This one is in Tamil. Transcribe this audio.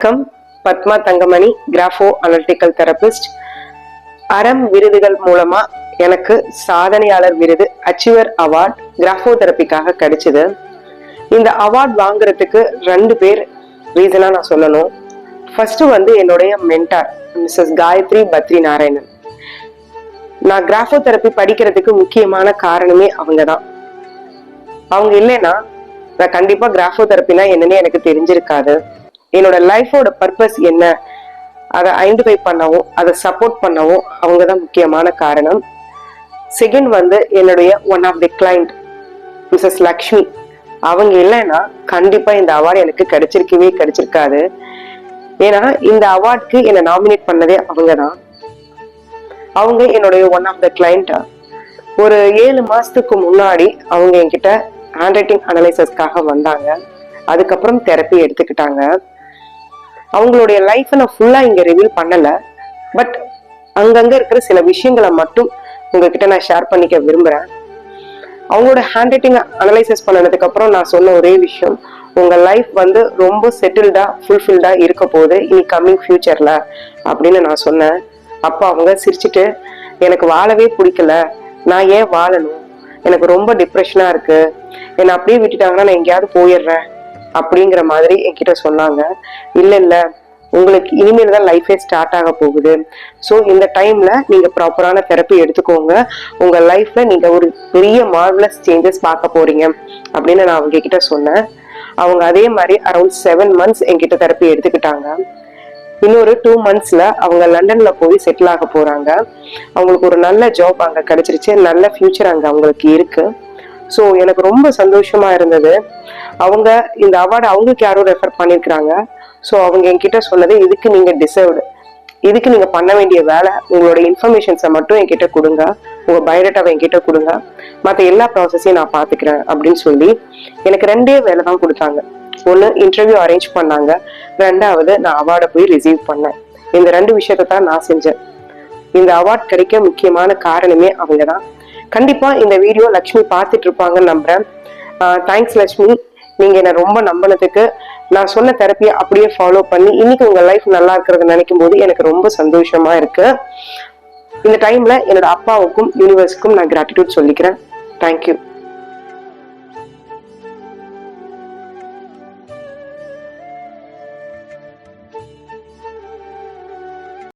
வணக்கம். Padma Thangamani, grapho analytical therapist. Aram விருதுகள் மூலமா எனக்கு சாதனையாளர் விருது, அச்சீவர் அவார்ட் கிராஃபோ தெரப்பிக்காக கிடைச்சது. இந்த அவார்ட் வாங்குறதுக்கு 2 பேர் ரீசனா நான் சொல்லணும். ஃபர்ஸ்ட் என்னுடைய மென்டார் மிஸ்ஸஸ் காயத்ரி பத்ரி நாராயணன். நான் கிராஃபோ தெரப்பி படிக்கிறதுக்கு முக்கியமான காரணமே அவங்கதான். அவங்க இல்லைன்னா நான் கண்டிப்பா கிராஃபோ தெரப்பினா என்னன்னு எனக்கு தெரிஞ்சிருக்காது. என்னோட லைஃபோட பர்பஸ் என்ன அதை ஐடென்டிஃபை பண்ணவும் அதை சப்போர்ட் பண்ணவும் அவங்கதான் முக்கியமான காரணம். செகண்ட் என்னுடைய one of the client Mrs Lakshmi. அவங்க இல்லைன்னா கண்டிப்பா இந்த அவார்டு எனக்கு கிடைச்சிருக்காது. ஏன்னா இந்த அவார்டுக்கு என்னை நாமினேட் பண்ணதே அவங்கதான். அவங்க என்னுடைய ஒன் ஆஃப் த கிளைண்ட். ஒரு 7 மாசத்துக்கு முன்னாடி அவங்க என்கிட்ட ஹேண்ட் ரைட்டிங் அனலைசஸ்க்காக வந்தாங்க. அதுக்கப்புறம் தெரப்பி எடுத்துக்கிட்டாங்க. அவங்களுடைய லைஃப் நான் ஃபுல்லா இங்க ரிவீல் பண்ணல. பட் அங்கங்க இருக்கிற சில விஷயங்களை மட்டும் உங்ககிட்ட நான் ஷேர் பண்ணிக்க விரும்புறேன். அவங்களோட ஹேண்ட் ரைட்டிங் அனலைசிஸ் பண்ணதுக்கு அப்புறம் நான் சொன்ன ஒரே விஷயம், உங்க லைஃப் ரொம்ப செட்டில்டா ஃபுல்ஃபில்டா இருக்க போகுது இனி கம்மிங் ஃபியூச்சர்ல அப்படின்னு நான் சொன்னேன். அப்ப அவங்க சிரிச்சுட்டு, எனக்கு வாழவே பிடிக்கல, நான் ஏன் வாழணும், எனக்கு ரொம்ப டிப்ரெஷனா இருக்கு, என்னை அப்படியே விட்டுட்டாங்கன்னா நான் எங்கேயாவது போயிடுறேன் அப்படிங்கிற மாதிரி என்கிட்ட சொன்னாங்க. இல்ல உங்களுக்கு இனிமேல் தான் லைஃபே ஸ்டார்ட் ஆக போகுது. ஸோ இந்த டைம்ல நீங்க ப்ராப்பரான தெரப்பி எடுத்துக்கோங்க. உங்க லைஃப்ல நீங்க ஒரு பெரிய மார்வலஸ் சேஞ்சஸ் பார்க்க போறீங்க அப்படின்னு நான் அவங்க கிட்ட சொன்னேன். அவங்க அதே மாதிரி அரௌண்ட் 7 months என்கிட்ட தெரப்பி எடுத்துக்கிட்டாங்க. இன்னொரு 2 monthsல அவங்க லண்டன்ல போய் செட்டில் ஆக போறாங்க. அவங்களுக்கு ஒரு நல்ல ஜாப் அங்க கிடைச்சிருச்சு, நல்ல ஃபியூச்சர் அங்க அவங்களுக்கு இருக்கு. ஸோ எனக்கு ரொம்ப சந்தோஷமா இருந்தது. அவங்க இந்த அவார்டு அவங்களுக்கு யாரும் ரெஃபர் பண்ணிருக்கிறாங்க. ஸோ அவங்க என்கிட்ட சொன்னது, இதுக்கு நீங்க டிசர்வ்டு, இதுக்கு நீங்க பண்ண வேண்டிய வேலை உங்களோட இன்ஃபர்மேஷன்ஸை மட்டும் என்கிட்ட கொடுங்க, உங்க பயோடேட்டாவை என்கிட்ட கொடுங்க, மற்ற எல்லா ப்ராசஸையும் நான் பாத்துக்கிறேன் அப்படின்னு சொல்லி எனக்கு 2 வேலை தான் கொடுத்தாங்க. ஒன்று இன்டர்வியூ அரேஞ்ச் பண்ணாங்க, 2வது நான் அவார்டை போய் ரிசீவ் பண்ணேன். இந்த 2 விஷயத்தை தான் நான் செஞ்சேன். இந்த அவார்ட் கிடைக்க முக்கியமான காரணமே அவங்க தான். கண்டிப்பா இந்த வீடியோ லக்ஷ்மி பார்த்துட்டு இருப்பாங்கன்னு நம்புறேன். தேங்க்ஸ் லக்ஷ்மி, நீங்க என்ன ரொம்ப நம்பினதுக்கு. நான் சொன்ன தெரப்பியை அப்படியே ஃபாலோ பண்ணி இன்னைக்கு உங்க லைஃப் நல்லா இருக்கிறத நினைக்கும் போது எனக்கு ரொம்ப சந்தோஷமா இருக்கு. இந்த டைம்ல என்னோட அப்பாவுக்கும் யூனிவர்ஸுக்கும் நான் கிராட்டிடியூட் சொல்லிக்கிறேன். தேங்க்யூ.